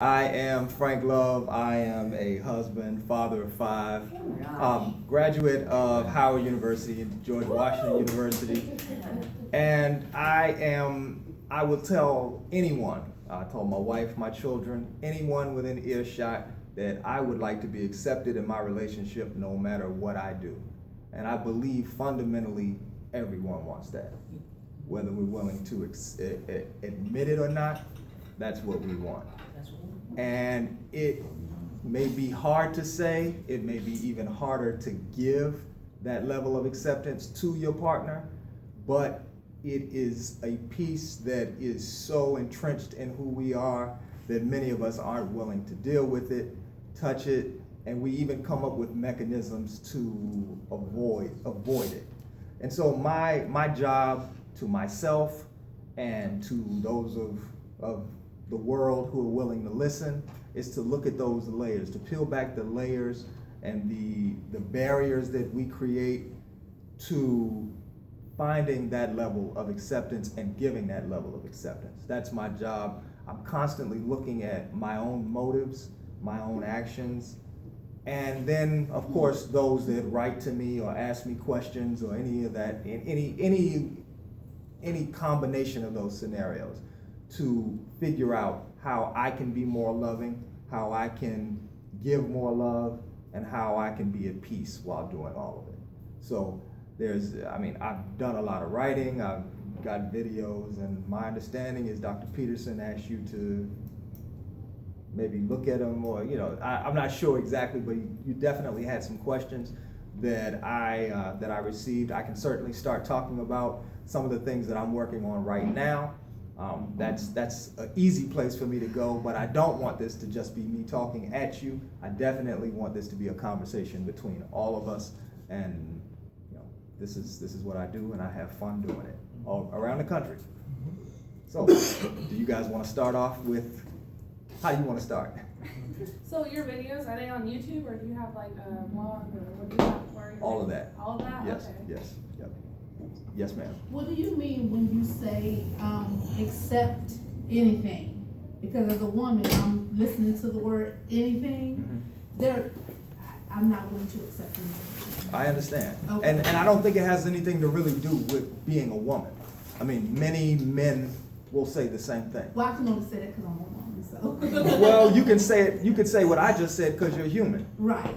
I am Frank Love. I am a husband, father of five, graduate of Howard University and George Washington University. And I will tell anyone, I told my wife, my children, anyone within earshot that I would like to be accepted in my relationship no matter what I do. And I believe fundamentally everyone wants that. Whether we're willing to admit it or not, that's what we want. And it may be hard to say, it may be even harder to give that level of acceptance to your partner, but it is a piece that is so entrenched in who we are that many of us aren't willing to deal with it, touch it, and we even come up with mechanisms to avoid it. And so my job to myself and to those of the world who are willing to listen is to look at those layers, to peel back the layers and the barriers that we create to finding that level of acceptance and giving that level of acceptance. That's my job. I'm constantly looking at my own motives, my own actions, and then of course those that write to me or ask me questions or any of that, any combination of those scenarios, to figure out how I can be more loving, how I can give more love, and how I can be at peace while doing all of it. So I've done a lot of writing, I've got videos, and my understanding is Dr. Peterson asked you to maybe look at them, or I'm not sure exactly, but you definitely had some questions that I received. I can certainly start talking about some of the things that I'm working on right now. That's an easy place for me to go, but I don't want this to just be me talking at you. I definitely want this to be a conversation between all of us, and this is what I do, and I have fun doing it all around the country. So, do you guys want to start off with, how do you want to start? So your videos, are they on YouTube, or do you have like a blog, or what do you have for your All of videos? that. All of that? Yes, Okay. yes, yep. Yes, ma'am. What do you mean when you say accept anything? Because as a woman, I'm listening to the word anything. I'm not willing to accept anything. I understand. Okay. And I don't think it has anything to really do with being a woman. I mean, many men will say the same thing. Well, I can only say that because I'm a woman, so. Well, you can say what I just said because you're human. Right.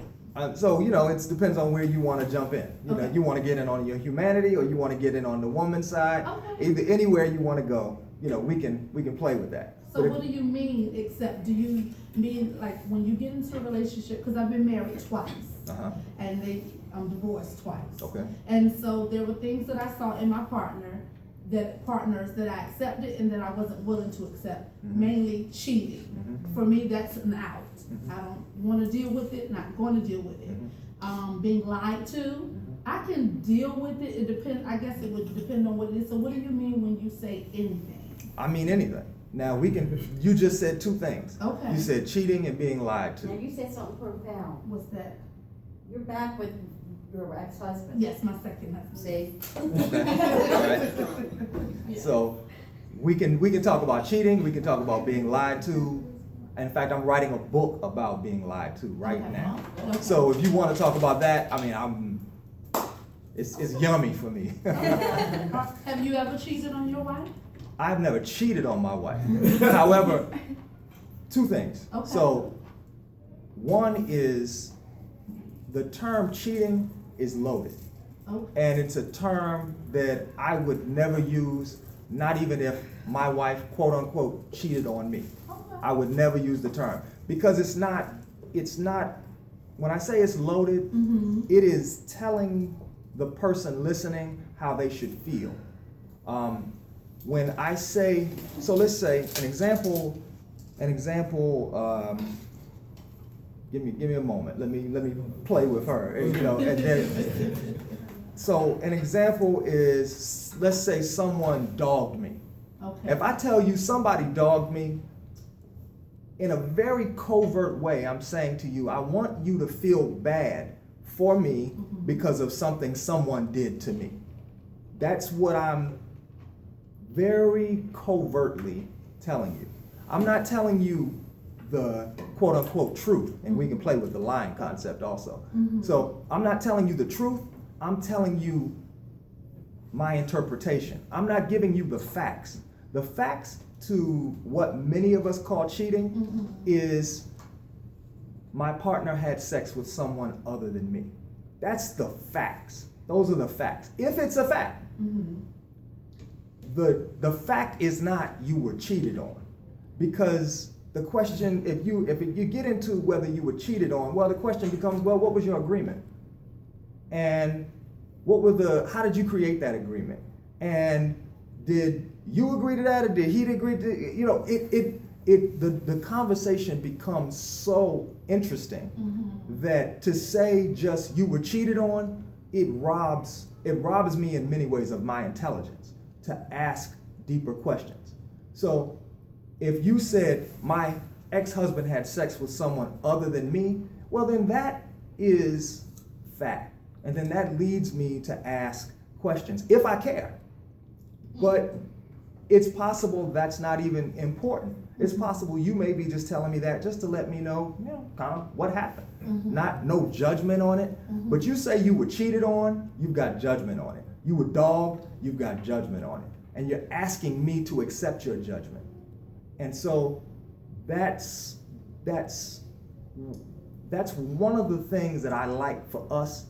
So it depends on where you want to jump in. Okay. You want to get in on your humanity, or you want to get in on the woman's side. Okay. Either anywhere you want to go, we can play with that. So what do you mean accept? Do you mean like when you get into a relationship, because I've been married twice, and I'm divorced twice. Okay. And so there were things that I saw in my partners that I accepted and that I wasn't willing to accept, mainly cheating. For me, that's an out. I don't want to deal with it, not going to deal with it. Being lied to, I can deal with it. It depends, I guess it would depend on what it is. So what do you mean when you say anything? I mean anything. Now you just said two things. Okay. You said cheating and being lied to. Now, you said something profound. What's that? You're back with your ex-husband. Yes, my second husband. See? Yeah. So we can talk about cheating, we can talk about being lied to. In fact, I'm writing a book about being lied to right now. Okay. So if you want to talk about that, it's yummy for me. Have you ever cheated on your wife? I've never cheated on my wife. However, two things. Okay. So one is the term cheating is loaded. Okay. And it's a term that I would never use, not even if my wife, quote unquote, cheated on me. Okay. I would never use the term, because it's not, when I say it's loaded, it is telling the person listening how they should feel. When I say, so let's say an example, give me a moment. Let me play with her, and then, so an example is, let's say someone dogged me. Okay. If I tell you somebody dogged me, in a very covert way, I'm saying to you, I want you to feel bad for me because of something someone did to me. That's what I'm very covertly telling you. I'm not telling you the quote unquote truth, and we can play with the lying concept also. So I'm not telling you the truth, I'm telling you my interpretation. I'm not giving you the facts. The facts to what many of us call cheating is my partner had sex with someone other than me. That's the facts. Those are the facts. If it's a fact. The fact is not you were cheated on. Because the question, if you get into whether you were cheated on, well, the question becomes, well, what was your agreement? And how did you create that agreement? And did you agree to that, or did he agree to, you know, the conversation becomes so interesting that to say just you were cheated on, it robs me in many ways of my intelligence to ask deeper questions. So if you said my ex-husband had sex with someone other than me, well then that is fact. And then that leads me to ask questions, if I care. But it's possible that's not even important. It's possible you may be just telling me that just to let me know, you know, kind of what happened. No judgment on it. But you say you were cheated on, you've got judgment on it. You were dogged, you've got judgment on it. And you're asking me to accept your judgment. And so that's one of the things that I like for us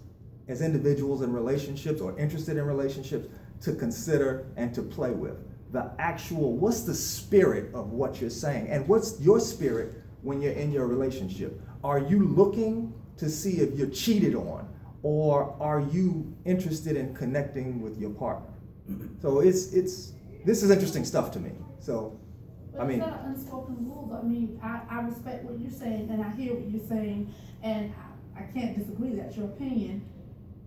as individuals in relationships or interested in relationships to consider and to play with. The actual, what's the spirit of what you're saying? And what's your spirit when you're in your relationship? Are you looking to see if you're cheated on, or are you interested in connecting with your partner? So this is interesting stuff to me. So, But it's not unspoken rules. I mean, I respect what you're saying, and I hear what you're saying, and I can't disagree. That's your opinion.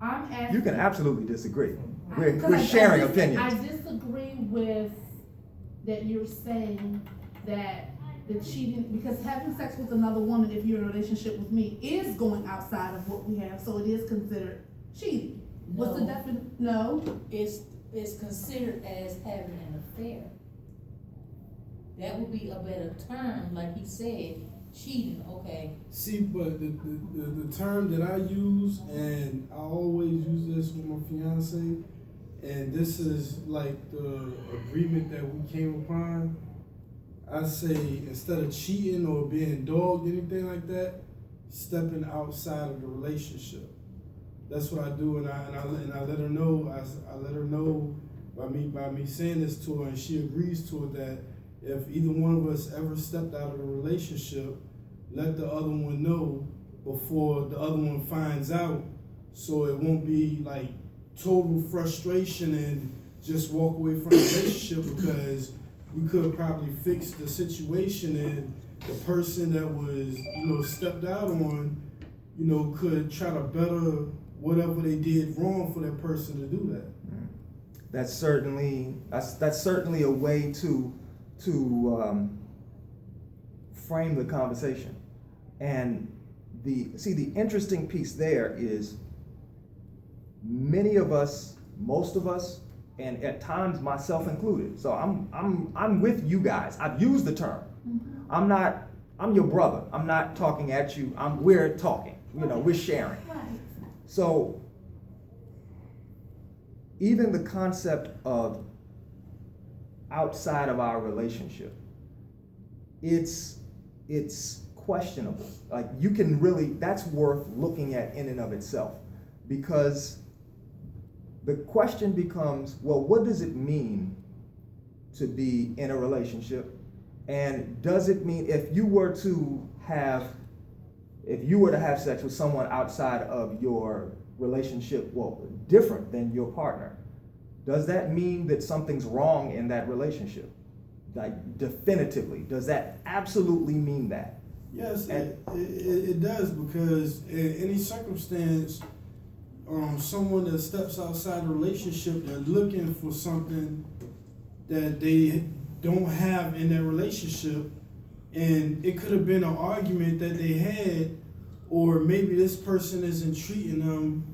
I'm asking. You can absolutely disagree. We're sharing opinions. I disagree with that you're saying that the cheating, because having sex with another woman, if you're in a relationship with me, is going outside of what we have, so it is considered cheating. What's the definition? No. It's considered as having an affair. That would be a better term, like he said, cheating, okay. See, but the term that I use, and I always use this with my fiance, and this is like the agreement that we came upon. I say, instead of cheating or being dogged, anything like that, stepping outside of the relationship. That's what I do, and I let her know. I let her know by me saying this to her, and she agrees to it, that if either one of us ever stepped out of the relationship, let the other one know before the other one finds out, so it won't be like total frustration and just walk away from the relationship, because we could probably fix the situation, and the person that was, stepped out on, could try to better whatever they did wrong for that person to do that. That's certainly a way to frame the conversation. And the interesting piece there is many of us, most of us, and at times myself included. So I'm with you guys. I've used the term. I'm your brother. I'm not talking at you. We're talking. We're sharing. So even the concept of outside of our relationship, it's questionable. Like that's worth looking at in and of itself, because the question becomes, well, what does it mean to be in a relationship? And does it mean if you were to have sex with someone outside of your relationship, well, different than your partner, does that mean that something's wrong in that relationship? Like, definitively, does that absolutely mean that? Yes, it does, because in any circumstance, someone that steps outside a relationship, they're looking for something that they don't have in that relationship, and it could have been an argument that they had, or maybe this person isn't treating them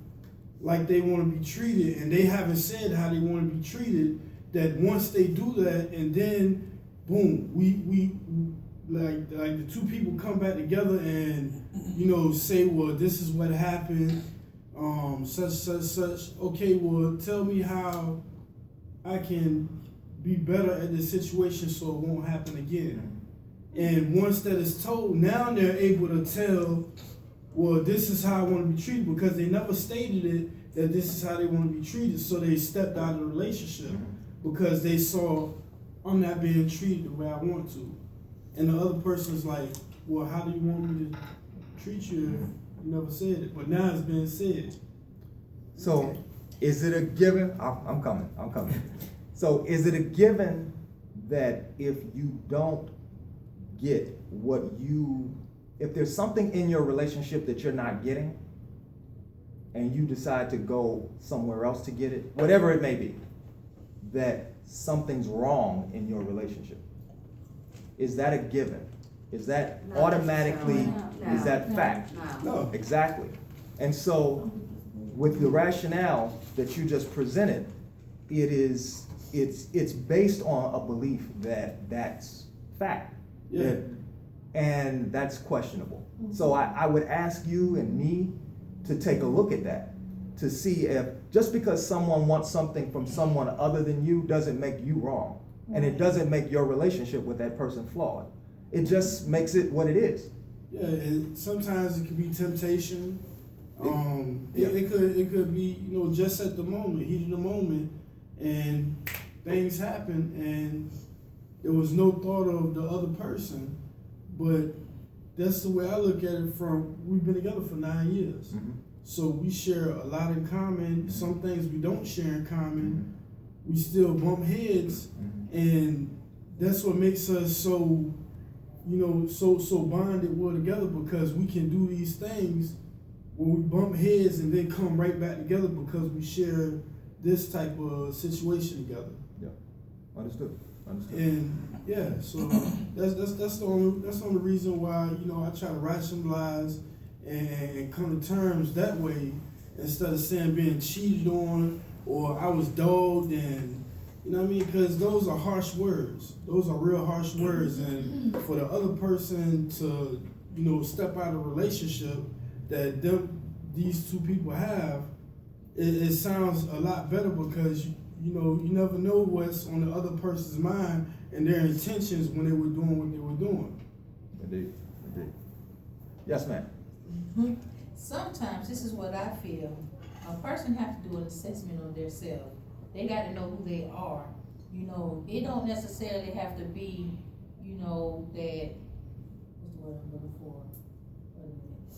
like they want to be treated, and they haven't said how they want to be treated. That once they do that, and then boom, we like the two people come back together and, you know, say, well, this is what happened, such. Okay, well, tell me how I can be better at this situation so it won't happen again. And once that is told, now they're able to tell, well, this is how I want to be treated, because they never stated it that this is how they want to be treated. So they stepped out of the relationship because they saw, I'm not being treated the way I want to. And the other person's like, well, how do you want me to treat you if you never said it? But now it's been said. So, is it a given? I'm coming. So, is it a given that if you don't get if there's something in your relationship that you're not getting, and you decide to go somewhere else to get it, whatever it may be, that something's wrong in your relationship? Is that a given? Is that Not automatically, necessarily. is that fact? No. Exactly. And so, with the rationale that you just presented, it's based on a belief that that's fact. Yeah. And that's questionable. So I would ask you and me to take a look at that, to see if, just because someone wants something from someone other than you doesn't make you wrong. And it doesn't make your relationship with that person flawed. It just makes it what it is. Yeah, and sometimes it could be temptation. Yeah. It could be, you know, just at the moment, heat of the moment, and things happen, and there was no thought of the other person. But that's the way I look at it. We've been together for 9 years, so we share a lot in common. Some things we don't share in common. We still bump heads, and that's what makes us so, you know, so bonded well together, because we can do these things where we bump heads and then come right back together because we share this type of situation together. Yeah, understood. And yeah, so that's the only reason why, you know, I try to rationalize and come to terms that way, instead of saying being cheated on or I was dogged, and you know what I mean, because those are harsh words. Those are real harsh words, and for the other person to, you know, step out of a relationship that these two people have, it sounds a lot better, because you know, you never know what's on the other person's mind and their intentions when they were doing what they were doing. Indeed. Yes, ma'am. Sometimes, this is what I feel, a person have to do an assessment of themselves. They got to know who they are. You know, it don't necessarily have to be, you know, that, what's the word I'm looking for? Wait a minute.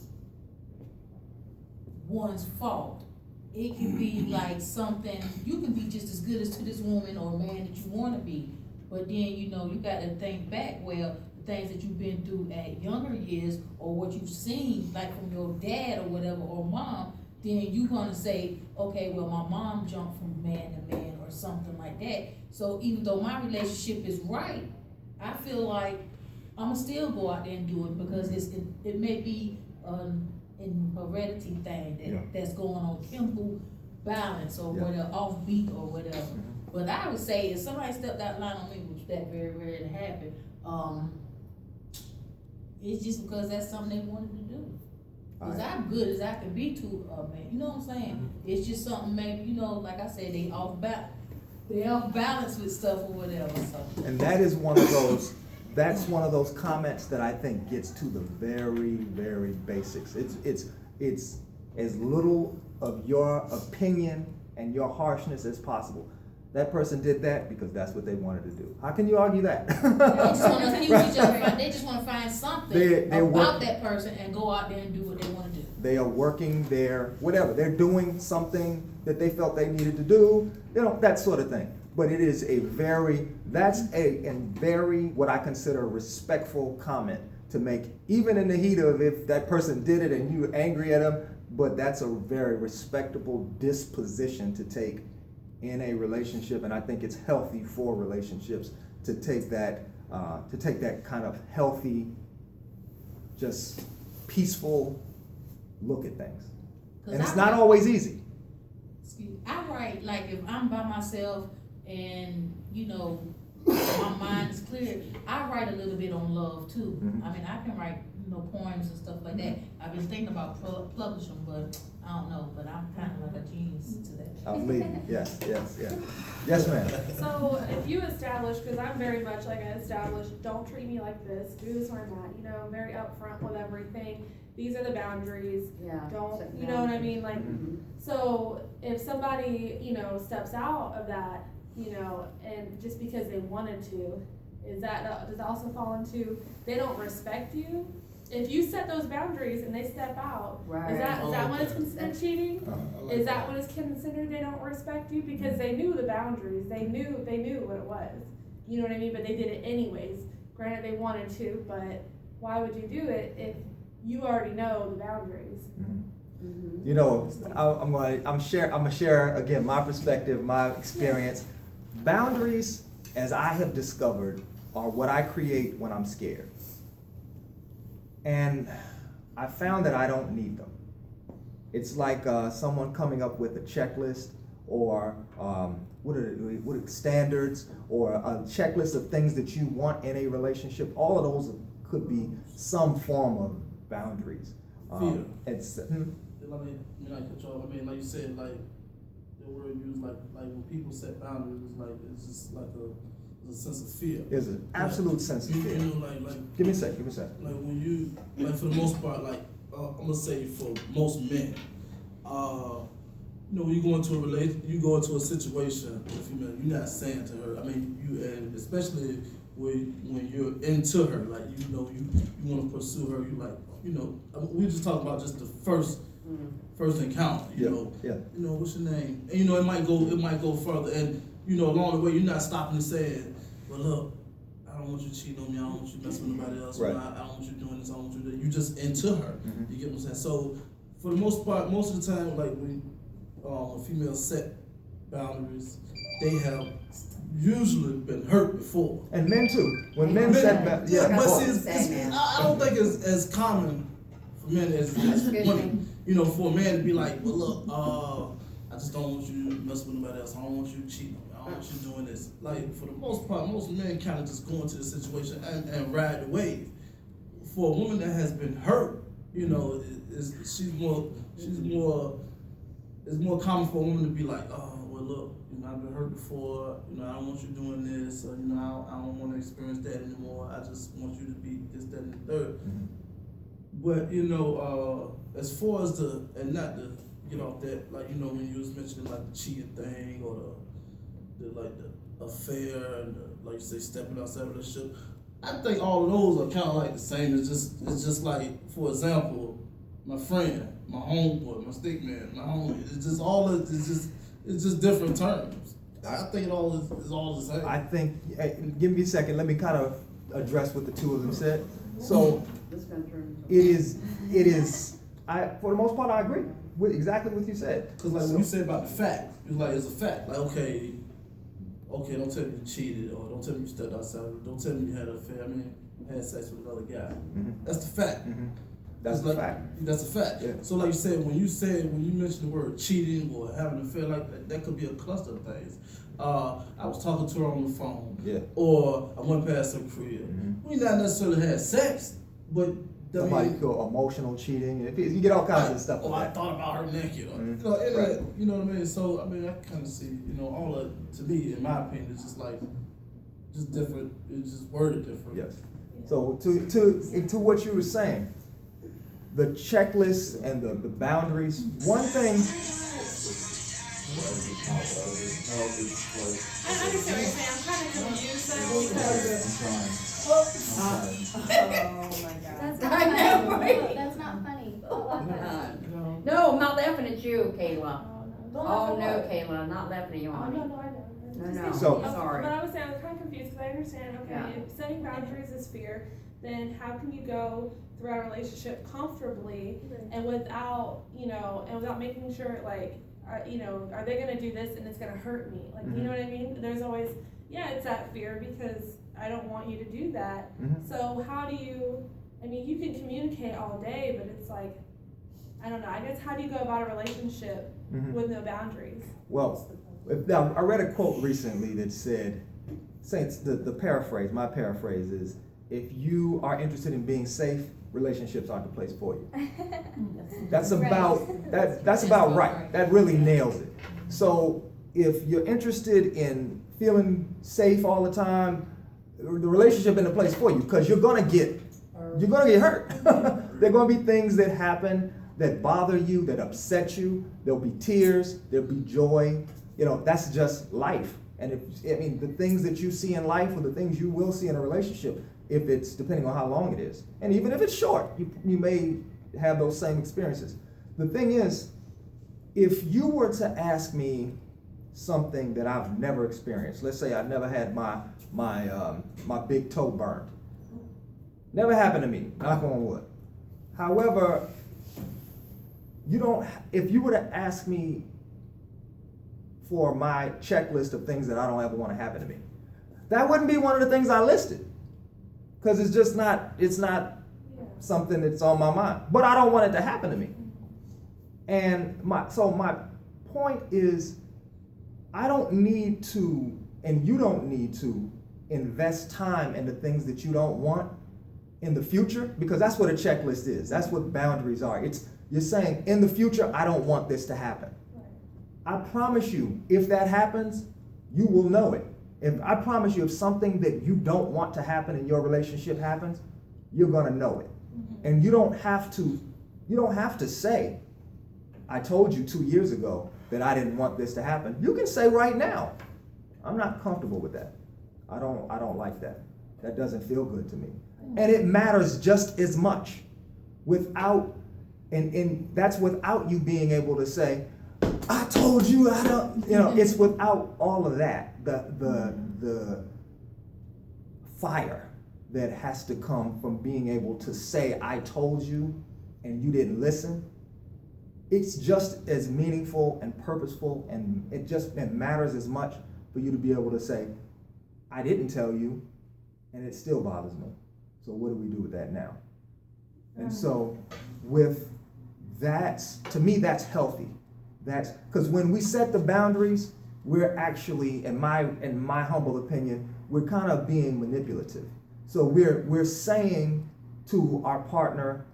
One's fault. It can be like something, you can be just as good as to this woman or man that you want to be. But then, you know, you got to think back, well, the things that you've been through at younger years, or what you've seen, like from your dad or whatever, or mom, then you're going to say, okay, well, my mom jumped from man to man or something like that. So even though my relationship is right, I feel like I'm going to still go out there and do it, because it may be an heredity thing that's going on, chemical balance or whatever, off beat or whatever. But I would say if somebody stepped out of line on me, which that very rarely happen, it's just because that's something they wanted to do. Because I'm good as I can be to a man, you know what I'm saying? It's just something maybe, you know, like I said, they off balance with stuff or whatever. So. And that is one of those, that's one of those comments that I think gets to the very, very basics. It's as little of your opinion and your harshness as possible. That person did that because that's what they wanted to do. How can you argue that? They just want to use they just want to find something about that person and go out there and do what they want to do. They are working their, whatever, they're doing something that they felt they needed to do, you know, that sort of thing. But it is that's a very, what I consider a respectful comment to make, even in the heat of if that person did it and you were angry at them, but that's a very respectable disposition to take in a relationship, and I think it's healthy for relationships to take that kind of healthy, just peaceful look at things. And it's not always easy. I write, like, if I'm by myself and, you know, my mind is clear. I write a little bit on love too. Mhm. I mean, I can write, poems and stuff like that. I've been thinking about publishing, but I don't know, but I'm kind of like a genius to that. I believe you. Yes, yes, yes. Yes, ma'am. So if you establish, because I'm very much like I established, don't treat me like this, do this where I'm at, I'm very upfront with everything. These are the boundaries, Yeah. don't, set you know what I mean, like, Mhm. so if somebody, steps out of that, and just because they wanted to, does that also fall into, they don't respect you? If you set those boundaries and they step out, Right. is that when it's considered cheating? I like Is that when it's considered they don't respect you? Because they knew the boundaries, they knew what it was. You know what I mean? But they did it anyways. Granted, they wanted to, but why would you do it if you already know the boundaries? Mhm. I'm gonna share again my perspective, my experience. Boundaries, as I have discovered, are what I create when I'm scared. And I found that I don't need them. It's like someone coming up with a checklist or what are standards or a checklist of things that you want in a relationship. All of those could be some form of boundaries. Fear. It's I mean, like control. I mean, like you said, like the word used, like when people set boundaries, it's just like a sense of fear. there's an absolute sense of fear. Like Give me a sec. like when you, like for the most part, like I'm gonna say for most men, when you go into you go into a situation with a female, you're not saying to her. I mean, and especially when you're into her, like you want to pursue her. You like, I mean, we just talking about just the first encounter. What's your name? And it might go further, and along the way, you're not stopping and saying, well, look, I don't want you cheating on me. I don't want you messing with nobody else. Right. I don't want you doing this. I don't want you doing that. You just into her. Mhm. You get what I'm saying? So for the most part, most of the time, like when females set boundaries, they have usually been hurt before. And men too. When men set boundaries, Yeah, but boy. see, I don't think it's as common for men as women. For a man to be like, well, look, I just don't want you messing with nobody else. I don't want you cheating on me. I don't want you doing this. Like, for the most part, most men kind of just go into the situation and ride the wave. For a woman that has been hurt, it's more common for a woman to be like, oh, well, look, I've been hurt before, I don't want you doing this, or, I don't want to experience that anymore. I just want you to be this, that, and the third. Mhm. But, as far as and not to get off that, like, when you was mentioning like the cheating thing or the affair and like you say, stepping outside of the relationship, I think all of those are kind of like the same. It's just like, for example, my friend, my homeboy, my stick man, my homie. It's just different terms. I think it all is all the same. I think, give me a second, let me kind of address what the two of them said. So This gonna turn into. it is, for the most part, I agree with exactly what you said. Cause like when you say about the fact, it's like it's a fact. Like okay, don't tell me you cheated, or don't tell me you stepped outside, or don't tell me you had an affair. I mean, had sex with another guy. Mhm. That's the fact. Mhm. That's It's the like, fact. That's a fact. Yeah. So like you said, when you mentioned the word cheating or having an affair, like that could be a cluster of things. I was talking to her on the phone. Yeah. Or I went past her crib. Mhm. We not necessarily had sex, but Somebody feel emotional cheating, you get all kinds of stuff Oh, like I that. thought about her naked. Or, Mhm. internet, you know what I mean? So, I mean, I kind of see, all of, to me, in my opinion, it's just like, just different, it's just worded different. Yes. So to what you were saying, the checklist and the boundaries, one thing, I understand what you're saying, I'm kind of confused though, because Oh, my God. That's not I funny. know, right? That's not funny. Don't laugh at it. No, I'm not laughing at you, Kayla. Don't Oh, laugh no, at what? Kayla, I'm not laughing at you, Oh, honey. no, I know. No, So- I'm sorry. But I was saying, I was kind of confused, because I understand, okay, Yeah. if setting boundaries is fear, then how can you go through a relationship comfortably and without, and without making sure, like, are they gonna do this and it's gonna hurt me? Like, you know what I mean? There's always, it's that fear because I don't want you to do that. Mhm. So how do you, you can communicate all day, but it's like, I don't know, I guess how do you go about a relationship Mhm. with no boundaries? Well, now, I read a quote recently that said, Saints, the paraphrase, my paraphrase is, if you are interested in being safe, relationships aren't the place for you. That's about that's about right. That really nails it. So if you're interested in feeling safe all the time, the relationship in the place for you, because you're gonna get hurt. There are gonna be things that happen that bother you, that upset you. There'll be tears, there'll be joy. You know, that's just life. And the things that you see in life, or the things you will see in a relationship, if it's depending on how long it is, and even if it's short, you may have those same experiences. The thing is, if you were to ask me something that I've never experienced, let's say I've never had my big toe burned. Never happened to me, knock on wood. However, if you were to ask me for my checklist of things that I don't ever want to happen to me, that wouldn't be one of the things I listed. Because it's not something that's on my mind. But I don't want it to happen to me. And my point is, I don't need to, and you don't need to, invest time in the things that you don't want in the future, because that's what a checklist is. That's what boundaries are. You're saying, in the future, I don't want this to happen. I promise you, if that happens, you will know it. I promise you, if something that you don't want to happen in your relationship happens, you're gonna know it. And you don't have to say, I told you 2 years ago that I didn't want this to happen. You can say right now, I'm not comfortable with that. I don't like that. That doesn't feel good to me. And it matters just as much without, and that's without you being able to say, I told you I don't, it's without all of that. The fire that has to come from being able to say, I told you, and you didn't listen. It's just as meaningful and purposeful, and it matters as much for you to be able to say, I didn't tell you, and it still bothers me. So what do we do with that now? And so with that, to me, that's healthy. That's because when we set the boundaries, we're actually, in my humble opinion, we're kind of being manipulative. So we're saying to our partner,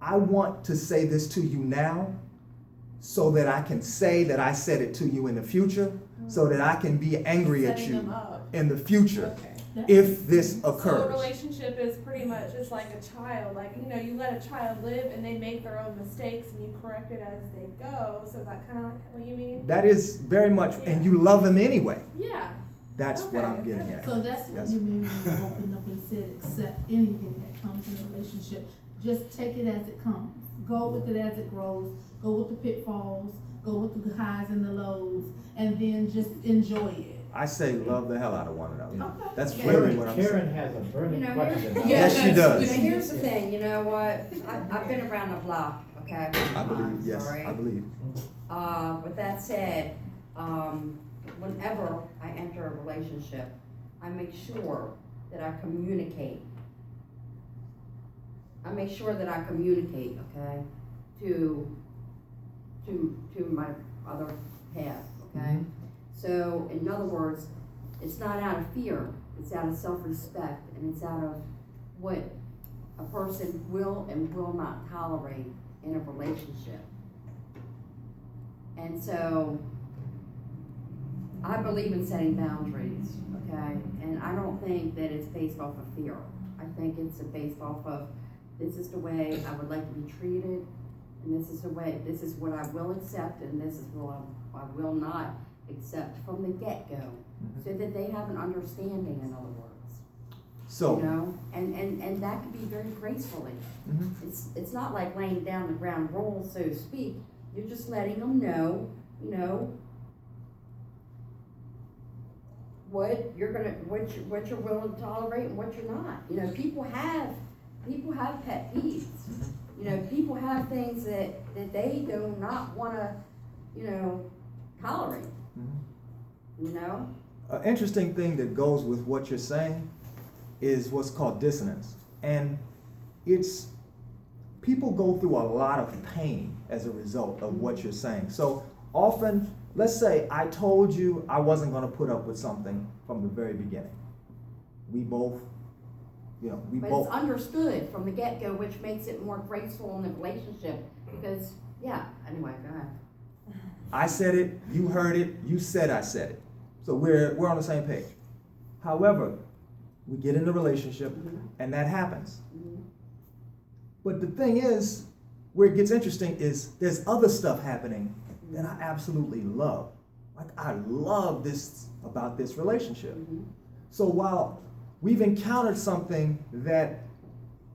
I want to say this to you now so that I can say that I said it to you in the future, so that I can be angry at Setting them you up. in the future Okay. if this So a occurs. relationship is pretty much just like a child. Like, you let a child live and they make their own mistakes and you correct it as they go. So that kind of like what you mean? That is very much, and you love them anyway. Yeah. That's what I'm Okay. getting at. So that's what Yes. you mean when you opened up and said, accept anything that comes in a relationship. Just take it as it comes. Go with it as it grows. Go with the pitfalls. Go with the highs and the lows, and then just enjoy it. I say love the hell out of one another. Okay. That's really what I'm saying. Karen has a burning question. Yes, she does. But here's the thing, you know what, I've been around the block, okay? I believe, yes, Sorry. I believe. With that said, whenever I enter a relationship, I make sure that I communicate. Okay, to my other half, okay? So, in other words, it's not out of fear, it's out of self-respect, and it's out of what a person will and will not tolerate in a relationship. And so, I believe in setting boundaries, okay? And I don't think that it's based off of fear. I think it's based off of, this is the way I would like to be treated, and this is what I will accept, and this is what I will not accept from the get-go, so that they have an understanding, in other words. So, And that could be very gracefully. mhm. It's not like laying down the ground rules, so to speak. You're just letting them know, what you're willing to tolerate and what you're not. People have pet peeves. People have things that they do not wanna, tolerate. An interesting thing that goes with what you're saying is what's called dissonance. And people go through a lot of pain as a result of what you're saying. So often, let's say I told you I wasn't gonna put up with something from the very beginning. We both, But it's understood from the get-go, which makes it more graceful in the relationship, because, anyway, go ahead. I said it, you heard it, you said I said it. So we're on the same page. However, we get in a relationship and that happens. But the thing is, where it gets interesting is there's other stuff happening that I absolutely love. Like I love this about this relationship. So while we've encountered something that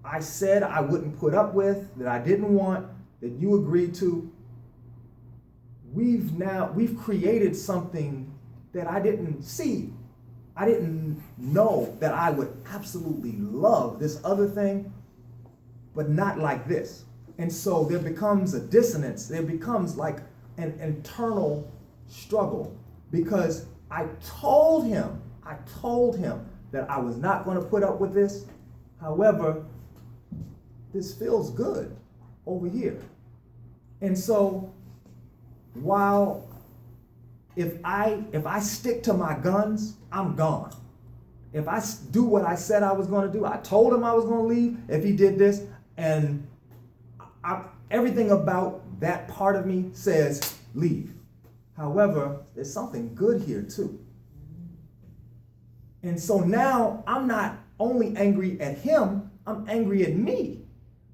I said I wouldn't put up with, that I didn't want, that you agreed to, we've created something that I didn't see. I didn't know that I would absolutely love this other thing, but not like this. And so there becomes a dissonance. There becomes like an internal struggle because I told him that I was not going to put up with this. However, this feels good over here. And so while if I stick to my guns, I'm gone. If I do what I said I was going to do, I told him I was going to leave if he did this, and everything about that part of me says leave. However, there's something good here too. And so now I'm not only angry at him, I'm angry at me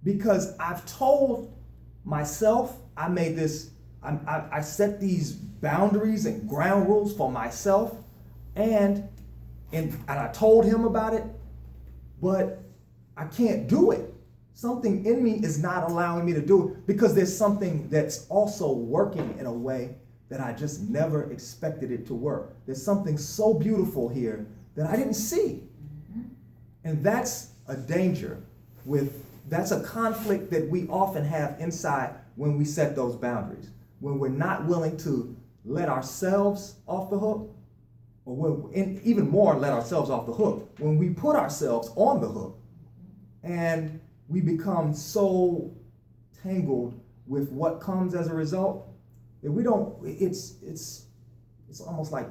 because I've told myself I set these boundaries and ground rules for myself and I told him about it, but I can't do it. Something in me is not allowing me to do it because there's something that's also working in a way that I just never expected it to work. There's something so beautiful here that I didn't see. And that's a danger that's a conflict that we often have inside when we set those boundaries. When we're not willing to let ourselves off the hook, and even more let ourselves off the hook, when we put ourselves on the hook and we become so tangled with what comes as a result that we don't, it's almost like,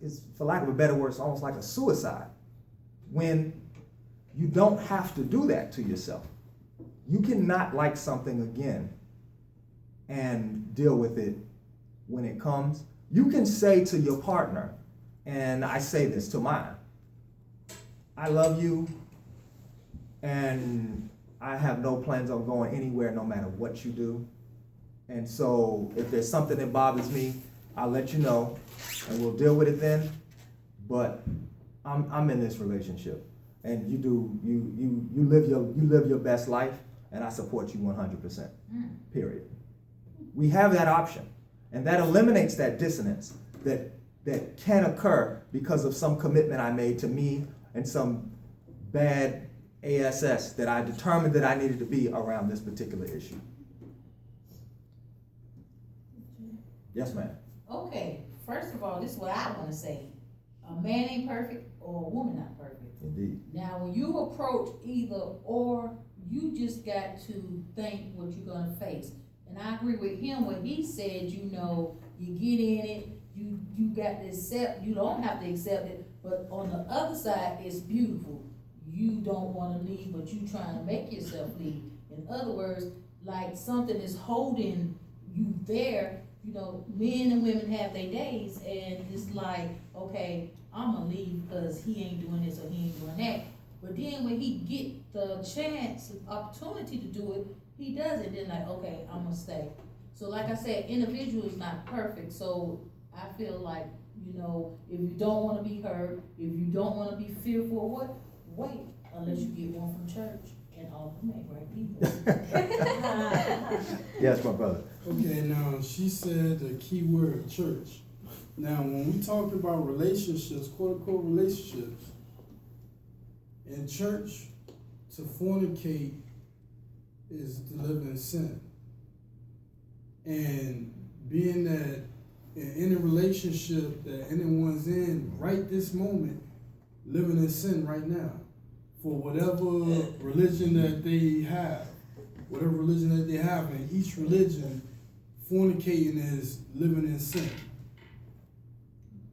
it's, for lack of a better word, it's almost like a suicide when you don't have to do that to yourself. You cannot like something again and deal with it when it comes. You can say to your partner, and I say this to mine, I love you and I have no plans on going anywhere no matter what you do. And so if there's something that bothers me, I'll let you know and we'll deal with it then. But I'm in this relationship and you live your best life and I support you 100%, period. We have that option and that eliminates that dissonance that can occur because of some commitment I made to me and some bad ASS that I determined that I needed to be around this particular issue. Yes, ma'am. Okay, first of all, this is what I want to say. A man ain't perfect or a woman not perfect. Indeed. Now, when you approach either or, you just got to think what you're gonna face. And I agree with him when he said, you get in it, you got to accept, you don't have to accept it, but on the other side, it's beautiful. You don't want to leave, but you trying to make yourself leave. In other words, like something is holding you there. Men and women have their days, and it's like, okay, I'm gonna leave because he ain't doing this or he ain't doing that. But then when he get the chance, opportunity to do it, he does it. Then like, okay, I'm gonna stay. So like I said, individual is not perfect. So I feel like, if you don't want to be hurt, if you don't want to be fearful or what, wait unless you get one from church. And all of them ain't right either. Yes, my brother. Okay, now she said the key word, church. Now, when we talk about relationships, quote unquote relationships, in church, to fornicate is to live in sin. And being that in any relationship that anyone's in right this moment, living in sin right now, for whatever religion that they have, and each religion fornicating is living in sin.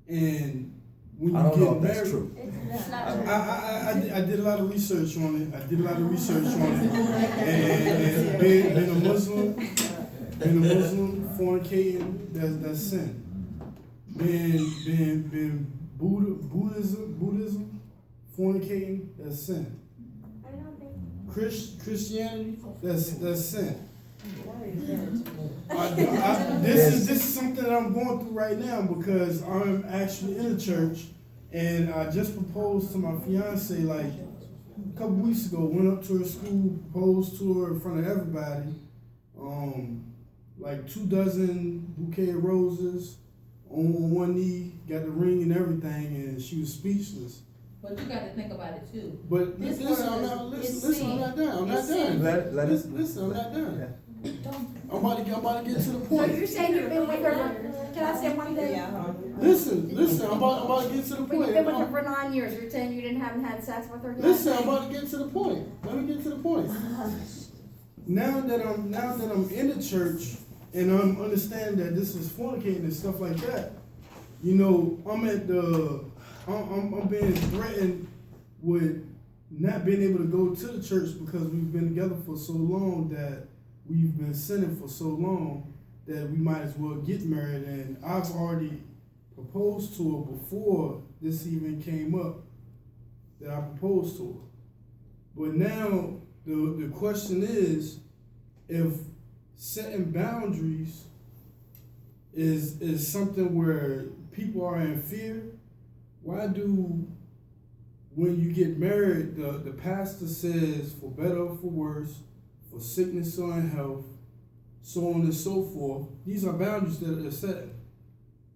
And when you I don't get know if married, that's true. That's not true. I did a lot of research on it. And being a Muslim, fornicating, that's sin. Being Buddhism, fornicating, that's sin. I don't think. Christianity, that's sin. This is something that I'm going through right now because I'm actually in a church, and I just proposed to my fiance like a couple weeks ago. Went up to her school, proposed to her in front of everybody. Like 24 bouquet of roses on one knee, got the ring and everything, and she was speechless. But you gotta think about it too. But This listen, word I'm not is listen, I'm sin. not done. I'm not It's done. sin. Let us. Listen, I'm not done. Yeah. I'm about to get to the So point. you're saying you've been with her, can I say one thing? Listen, I'm about to get to the But you've point. been with her for 9 years, you're saying you haven't had sex with her yet? Listen, I'm about to get to the point. Let me get to the point. Now that I'm in the church and I'm understanding that this is fornicating and stuff like that, you know, I'm being threatened with not being able to go to the church because we've been together for so long, that we've been sinning for so long that we might as well get married. And I've already proposed to her before this even came up, that I proposed to her. But now the question is, if setting boundaries is something where people are in fear, why do, when you get married, the pastor says for better or for worse, for sickness or in health, so on and so forth. These are boundaries that are set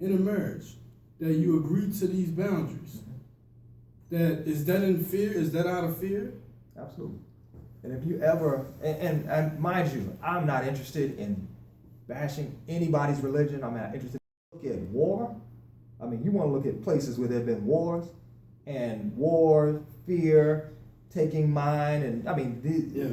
in a marriage, that you agree to these boundaries. Is that in fear? Is that out of fear? Absolutely. And if you ever, and mind you, I'm not interested in bashing anybody's religion. I'm not interested in look at war. I mean, you want to look at places where there have been wars, and war, fear, taking mine, and I mean,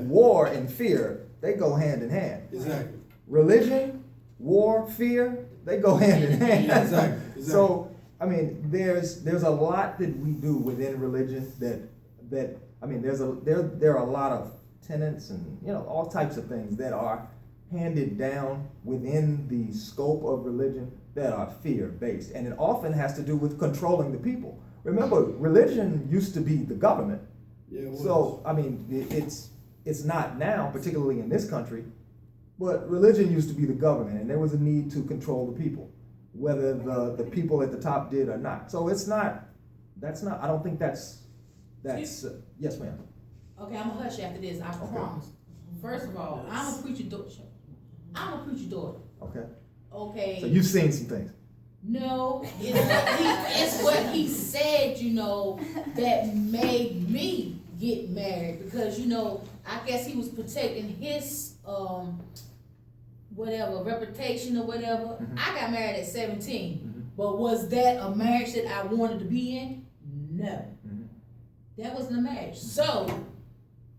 war and fear, they go hand in hand. Exactly. Religion, war, fear, they go hand in hand. Yeah, exactly. So, I mean, there's a lot that we do within religion that I mean, there are a lot of tenets and, you know, all types of things that are handed down within the scope of religion that are fear-based. And it often has to do with controlling the people. Remember, religion used to be the government. Yeah, it was. So, I mean, it's not now, particularly in this country, but religion used to be the government, and there was a need to control the people, whether the people at the top did or not. So that's not, I don't think that's yes, ma'am. Okay, I'm gonna hush after this, I promise. First of all, I'm a preacher daughter. Okay. Okay. So you've seen some things. No, it's what he said, you know, that made me get married, because, you know, I guess he was protecting his whatever reputation or whatever. Mm-hmm. I got married at 17, but was that a marriage that I wanted to be in? No, Mm-hmm. that wasn't a marriage. So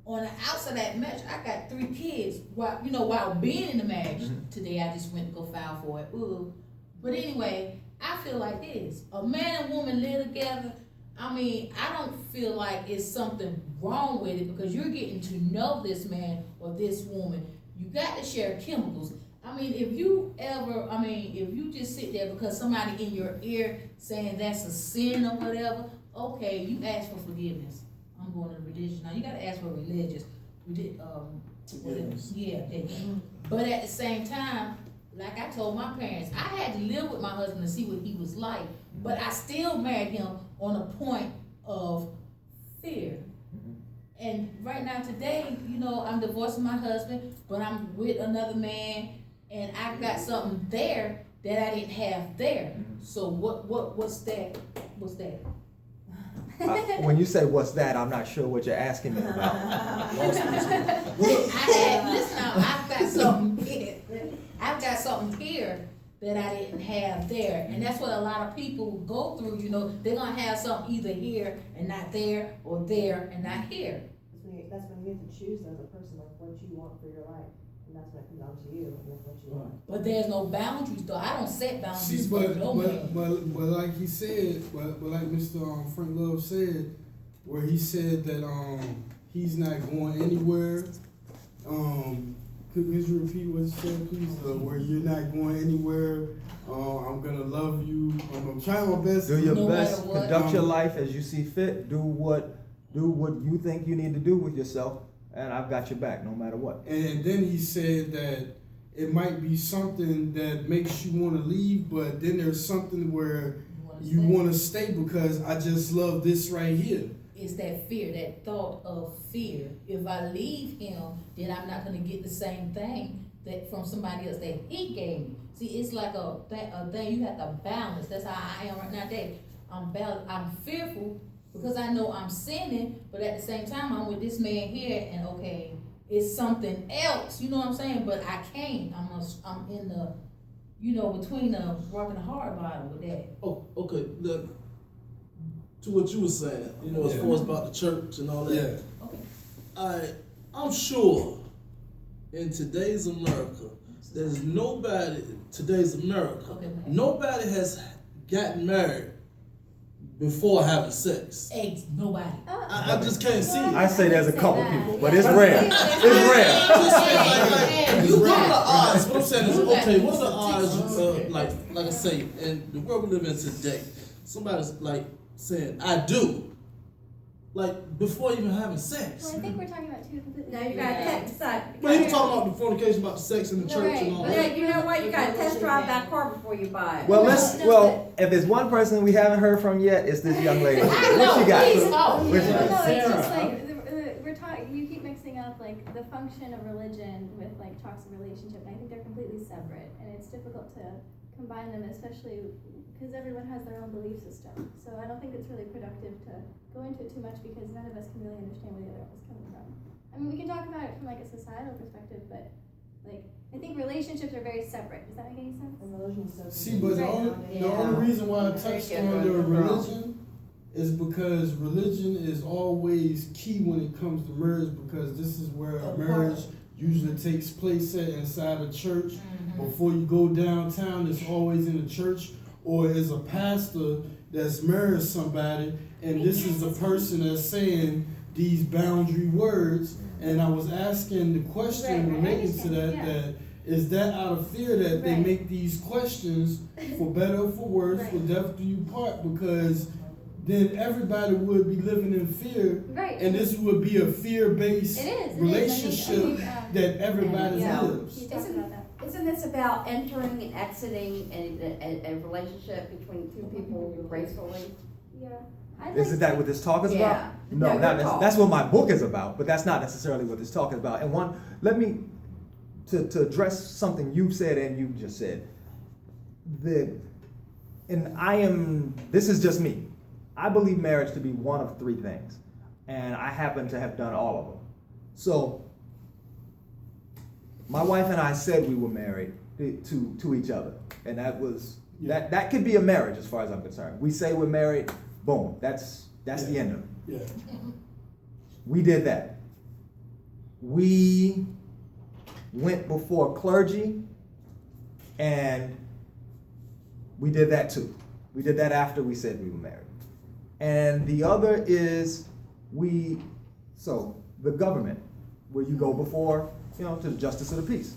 on the outside of that marriage, I got 3 kids while being in the marriage. Mm-hmm. Today I just went to go file for it. Ooh. But anyway, I feel like this. A man and woman live together. I mean, I don't feel like it's something wrong with it, because you're getting to know this man or this woman. You got to share chemicals. I mean, if you just sit there because somebody in your ear saying that's a sin or whatever, okay, you ask for forgiveness. I'm going to religion now. You got to ask for religious. Forgiveness. Yeah. But at the same time, like I told my parents, I had to live with my husband to see what he was like, but I still married him on a point of fear. And right now today, you know, I'm divorcing my husband, but I'm with another man, and I've got something there that I didn't have there. So what's that? What's that? When you say what's that, I'm not sure what you're asking me about. I've got something here. I've got something here that I didn't have there. And that's what a lot of people go through, you know. They're gonna have something either here and not there, or there and not here. That's when you have to choose as a person, like what you want for your life. And that's when it comes down to you, and that's what you want. But there's no boundaries though, I don't set boundaries See, for but, no but, man. but like he said, but like Mr. Frank Love said, where he said that he's not going anywhere. Could you repeat what you said, please? Where you're not going anywhere. I'm gonna love you. I'm trying my best. Do your No best, matter what. conduct your life as you see fit, do what you think you need to do with yourself, and I've got your back no matter what. And then he said that it might be something that makes you want to leave, but then there's something where you want to stay because I just love this right here. It's that fear, that thought of fear. If I leave him, then I'm not gonna get the same thing that from somebody else that he gave me. See, it's like a thing you have to balance. That's how I am right now, Dave. I'm fearful because I know I'm sinning, but at the same time, I'm with this man here, and okay, it's something else. You know what I'm saying? But I can't. I'm in the, between the rock and the hard bottom with that. Oh, okay, look, to what you were saying, as far as about the church and all that. Yeah. Okay. I'm sure in today's America, Okay. nobody has gotten married before having sex. Nobody. I just can't see it. I say there's a couple that. people, but it's rare. It's rare. I'm just saying, Hey, what you are the got odds? What I'm saying is, You got okay, what are the odds, statistics. like I say, in the world we live in today, somebody's like saying, I do, like before even having sex. Well, I think we're talking about two completely Now you different gotta things. But he was talking about the fornication, about the sex in the church and all But that. you know what, you gotta test drive that car before you buy it. Well, if there's one person we haven't heard from yet, it's this young lady. What you got? Please, oh, What you No, got? it's just like we're talking. You keep mixing up like the function of religion with like talks of relationship. And I think they're completely separate, and it's difficult to combine them, especially because everyone has their own belief system. So I don't think it's really productive to go into it too much because none of us can really understand where the other one is coming from. I mean, we can talk about it from like a societal perspective, but like I think relationships are very separate. Does that make any sense? And religion's so See, but the Yeah. only reason why I Very touched good, on brother. the religion is because religion is always key when it comes to marriage, because this is where a marriage usually takes place at inside a church. Before you go downtown, it's always in a church or as a pastor that's married somebody, and this is the person that's saying these boundary words. And I was asking the question Right, I related to understand, that, yeah. that is that out of fear that they Right. make these questions for better or for worse, for Right. death do you part, because then everybody would be living in fear, Right. and this would be a fear-based It is. relationship that everybody Yeah. lives. He talked about that. Isn't this about entering and exiting a relationship between two people gracefully? Yeah. I'd Isn't like that to- what this talk is Yeah. about? No, No, not good necessarily. talk. That's what my book is about, but that's not necessarily what this talk is about. And to address something you've said and you just said, this is just me. I believe marriage to be one of three things, and I happen to have done all of them. So, my wife and I said we were married to each other, and that could be a marriage as far as I'm concerned. We say we're married, boom, that's the end of it. Yeah. We did that. We went before clergy, and we did that too. We did that after we said we were married. And the other is the government, where you go before, to the justice of the peace.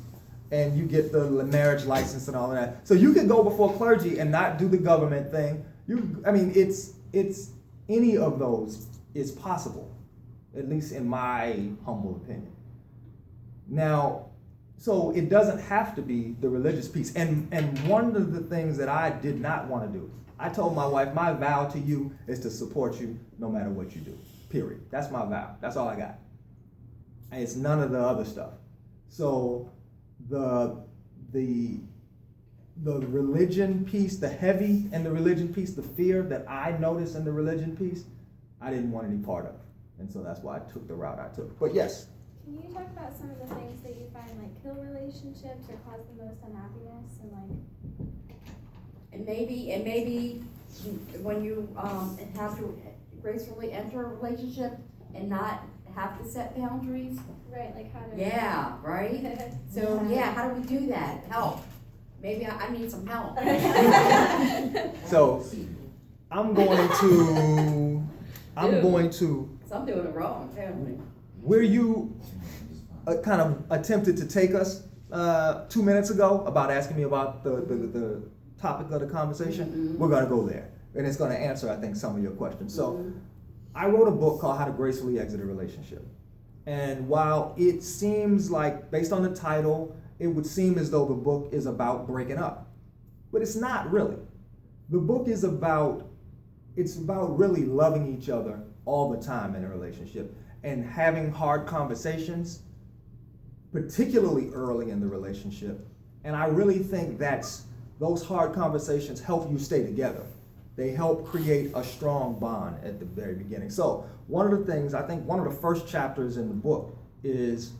And you get the marriage license and all of that. So you can go before clergy and not do the government thing. It's any of those is possible, at least in my humble opinion. Now, so it doesn't have to be the religious piece. And one of the things that I did not want to do, I told my wife, my vow to you is to support you no matter what you do, period. That's my vow. That's all I got. And it's none of the other stuff. So the religion piece, the heavy in the religion piece, the fear that I noticed in the religion piece, I didn't want any part of. And so that's why I took the route I took. But yes. Can you talk about some of the things that you find like kill relationships or cause the most unhappiness and like? And maybe when you have to gracefully enter a relationship and not have to set boundaries? Right, like how to. Yeah, right? So, yeah, how do we do that? Help. Maybe I need some help. So I'm going to, So I'm doing it wrong, apparently. where you kind of attempted to take us 2 minutes ago about asking me about the topic of the conversation, we're gonna go there. And it's gonna answer, I think, some of your questions. So I wrote a book called How to Gracefully Exit a Relationship. And while it seems like, based on the title, it would seem as though the book is about breaking up. But it's not really. The book is about, it's about really loving each other all the time in a relationship and having hard conversations, particularly early in the relationship. And I really think those hard conversations help you stay together. They help create a strong bond at the very beginning. So one of the things, I think one of the first chapters in the book is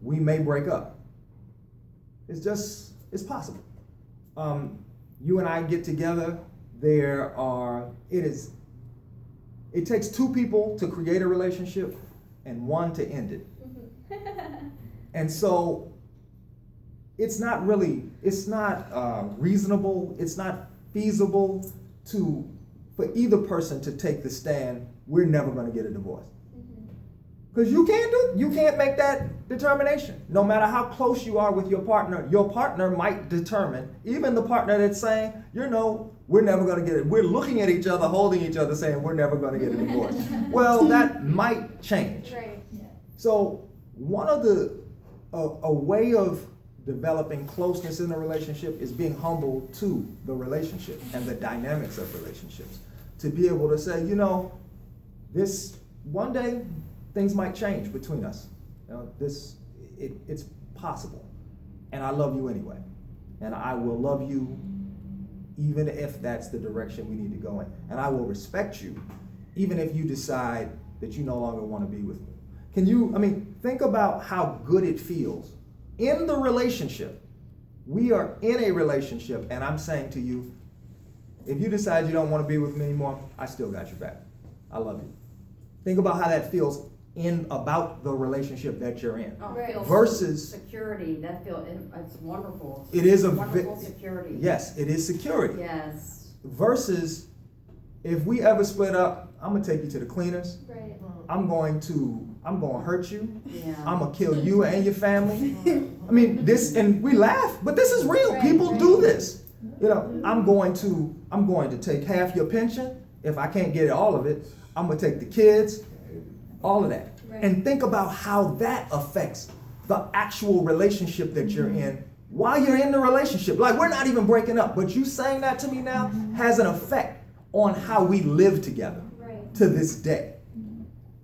we may break up. It's possible. You and I get together, it takes two people to create a relationship and one to end it. And so it's not reasonable, it's not feasible for either person to take the stand, we're never gonna get a divorce. Because you can't make that determination. No matter how close you are with your partner might determine, even the partner that's saying, we're never gonna get it. We're looking at each other, holding each other, saying we're never gonna get a divorce. Well, that might change. Right. So One of a way of developing closeness in a relationship is being humble to the relationship and the dynamics of relationships. To be able to say, this one day things might change between us. It's possible. And I love you anyway. And I will love you even if that's the direction we need to go in. And I will respect you even if you decide that you no longer want to be with me. Think about how good it feels in the relationship. We are in a relationship, and I'm saying to you, if you decide you don't want to be with me anymore, I still got your back. I love you. Think about how that feels about the relationship that you're in. Oh, Right. feels Versus- security, it's wonderful. It is Wonderful security. Yes, it is security. Yes. Versus, if we ever split up, I'm gonna take you to the cleaners. Right. I'm going to hurt you. Yeah. I'm gonna kill you and your family. And we laugh, but this is real. Right, People right. do this. I'm going to take half your pension. If I can't get all of it, I'm gonna take the kids, all of that. Right. And think about how that affects the actual relationship that you're in while you're in the relationship. Like, we're not even breaking up, but you saying that to me now has an effect on how we live together Right. to this day.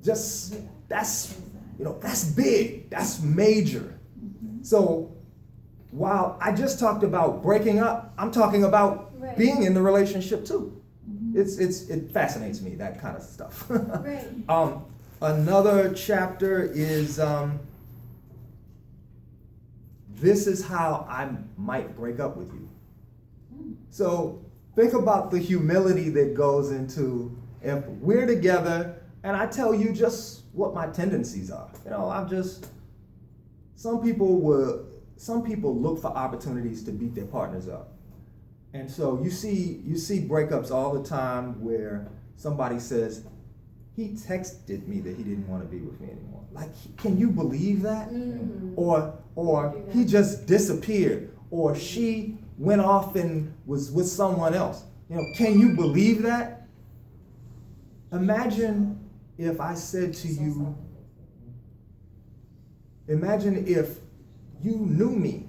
That's big, that's major. So while I just talked about breaking up, I'm talking about Right. being in the relationship too. It fascinates me, that kind of stuff. Right. Another chapter is this is how I might break up with you. So think about the humility that goes into if we're together and I tell you just what my tendencies are. Some people look for opportunities to beat their partners up. And so you see breakups all the time where somebody says, he texted me that he didn't want to be with me anymore. Like, can you believe that? Mm-hmm. Or he just disappeared, or she went off and was with someone else. Can you believe that? Imagine if I said to you, imagine if you knew me.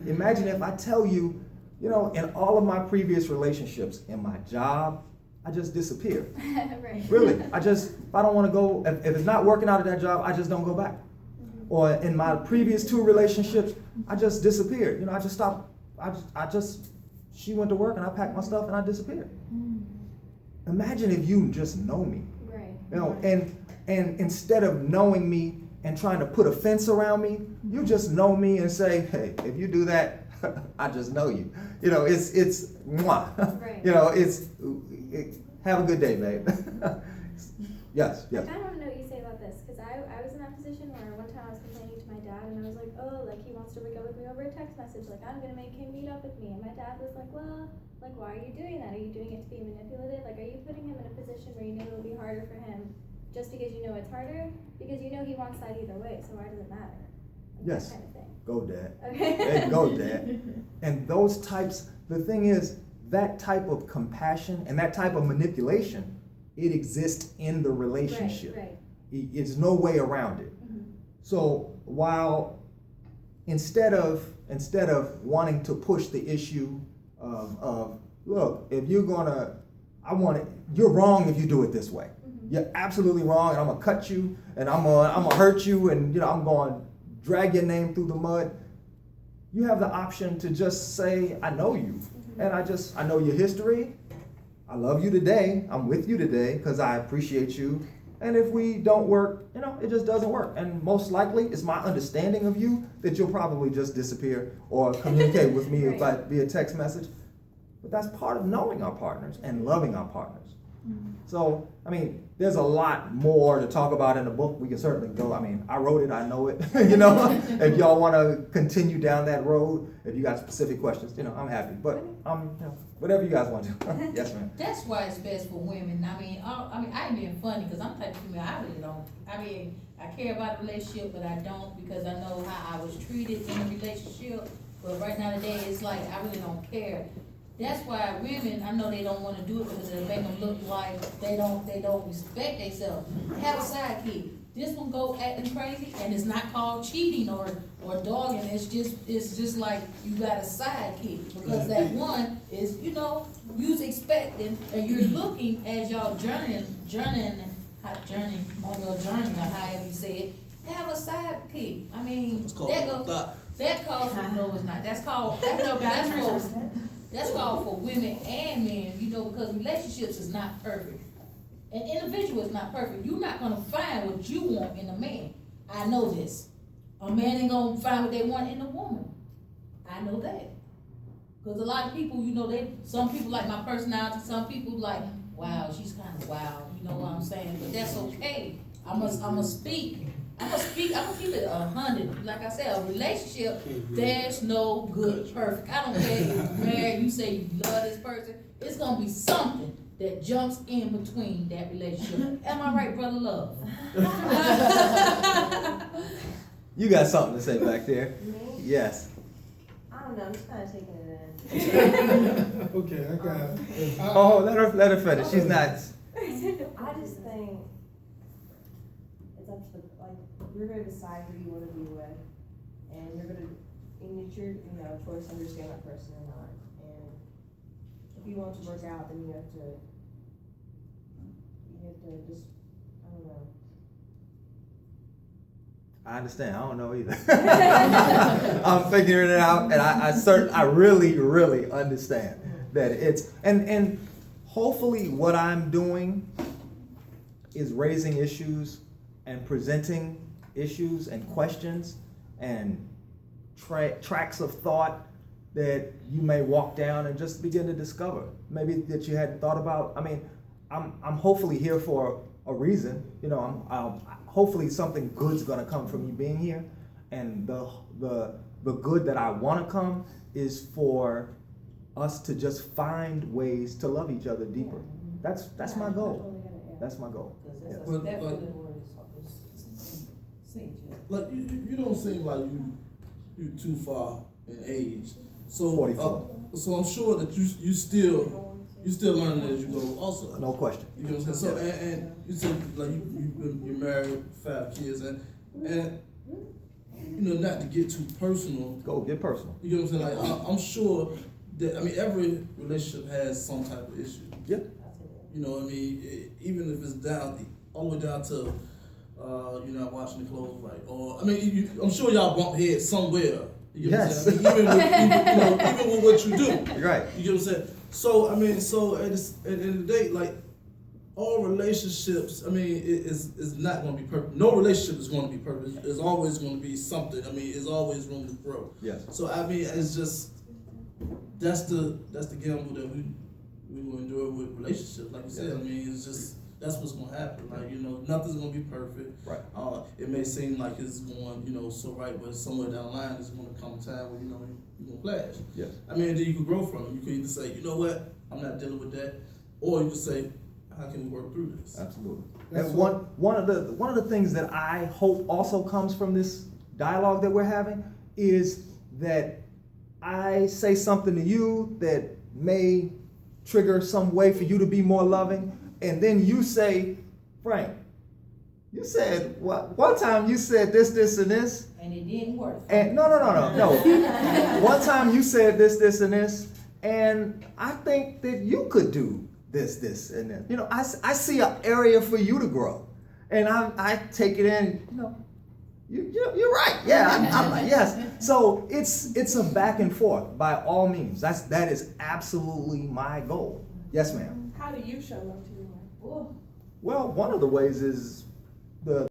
Imagine if I tell you, in all of my previous relationships, in my job, I just disappeared. Right. Really, if I don't want to go, if it's not working out at that job, I just don't go back. Or in my previous 2 relationships, I just disappeared. I just stopped, she went to work and I packed my stuff and I disappeared. Imagine if you just know me. Right. And instead of knowing me and trying to put a fence around me, you just know me and say, hey, if you do that, I just know you. It's mwah. Right. Have a good day, babe. Yes. I kind of want to know what you say about about this, cause I was in that position where one time I was complaining to my dad and I was like, oh, like he wants to break up with me over a text message, like I'm gonna make him meet up with me, and my dad was like, well, like why are you doing that? Are you doing it to be manipulative? Like are you putting him in a position where you know it'll be harder for him just because you know it's harder? Because you know he wants that either way, so why does it matter? Like, Yes. that kind of thing. Go, Dad. Okay. Hey, go, Dad. And those types, the thing is, that type of compassion and that type of manipulation, it exists in the relationship. Right. It's no way around it. Mm-hmm. So while instead of wanting to push the issue of look, if you're gonna, you're wrong if you do it this way. Mm-hmm. You're absolutely wrong, and I'm gonna cut you, and I'm gonna hurt you, and I'm gonna drag your name through the mud. You have the option to just say, I know you, and I know your history. I love you today. I'm with you today because I appreciate you. And if we don't work, it just doesn't work. And most likely, it's my understanding of you that you'll probably just disappear or communicate with me Right. via text message. But that's part of knowing our partners and loving our partners. So, there's a lot more to talk about in the book. We can certainly go. I wrote it, I know it. If y'all want to continue down that road, if you got specific questions, I'm happy. But, whatever you guys want to do. Yes, ma'am. That's why it's best for women. I ain't being funny because I'm the type of female I really don't. I care about the relationship, but I don't because I know how I was treated in a relationship. But right now today, it's like I really don't care. That's why women, I know they don't want to do it because it'll make them look like they don't respect themselves. Have a sidekick. This one go acting crazy, and it's not called cheating or dogging. It's just like you got a sidekick because that one is you's expecting and you're looking as y'all journeying on your journey or however you say it. Have a sidekick. It's called that calls for no, it's not. That's called for women and men, because relationships is not perfect. An individual is not perfect. You're not gonna find what you want in a man. I know this. A man ain't gonna find what they want in a woman. I know that. Because a lot of people, some people like my personality, some people like, wow, she's kind of wild, you know what I'm saying? But that's okay. I'm gonna speak. I'm gonna keep it 100. Like I said, a relationship, there's no good perfect. I don't care if you're married, you say you love this person, it's gonna be something that jumps in between that relationship. Am I right, Brother Love? You got something to say back there? Me? Yes. I don't know, I'm just kinda taking it in. Okay, I got it. Oh, let her finish. She's not. I just think it's up to you're gonna decide who you wanna be with, and you're gonna, and it's your, choice to understand that person or not. And if you want it to work out, then you have to just, I don't know. I understand. I don't know either. I'm figuring it out, and I really, really understand that it's and hopefully what I'm doing is raising issues and presenting issues and questions and tracks of thought that you may walk down and just begin to discover maybe that you hadn't thought about. I'm hopefully here for a reason. Hopefully something good's gonna come from you being here, and the good that I want to come is for us to just find ways to love each other deeper. That's my goal. That's my goal. Yes. Like you don't seem like you too far in age. So 44. So I'm sure that you still learning as you go also. No question. You know what I'm saying? So and you said like you're married, 5 kids, and not to get too personal. Go get personal. You know what I'm saying? Like I'm sure that every relationship has some type of issue. Yeah. Even if it's all the way down to you're not washing the clothes right, or I'm sure y'all bump heads somewhere. You know Yes. what I'm saying? Even with what you do. You're right. You know what I'm saying? So at the end of the day, like all relationships, is not going to be perfect. No relationship is going to be perfect. There's always going to be something. There's always room to grow. Yes. So it's just that's the gamble that we will enjoy with relationships. Like you said, it's just that's what's gonna happen. Like, you know, nothing's gonna be perfect. Right. It may seem like it's going, you know, so right, but somewhere down the line, there's gonna come a time where, you know, you're gonna clash. Yes. I mean, then you can grow from it. You can either say, you know what, I'm not dealing with that, or you can say, how can we work through this? Absolutely. That's And one of the things that I hope also comes from this dialogue that we're having is that I say something to you that may trigger some way for you to be more loving, and then you say, Frank, you said one time you said this, and this. And it didn't work. And no. One time you said this, and this, and I think that you could do this, and that. You know, I see an area for you to grow, and I take it in. You know, you're right. Yeah, I'm like, yes. So it's a back and forth by all means. That is absolutely my goal. Yes, ma'am. How do you show love to your wife? Well, one of the ways is the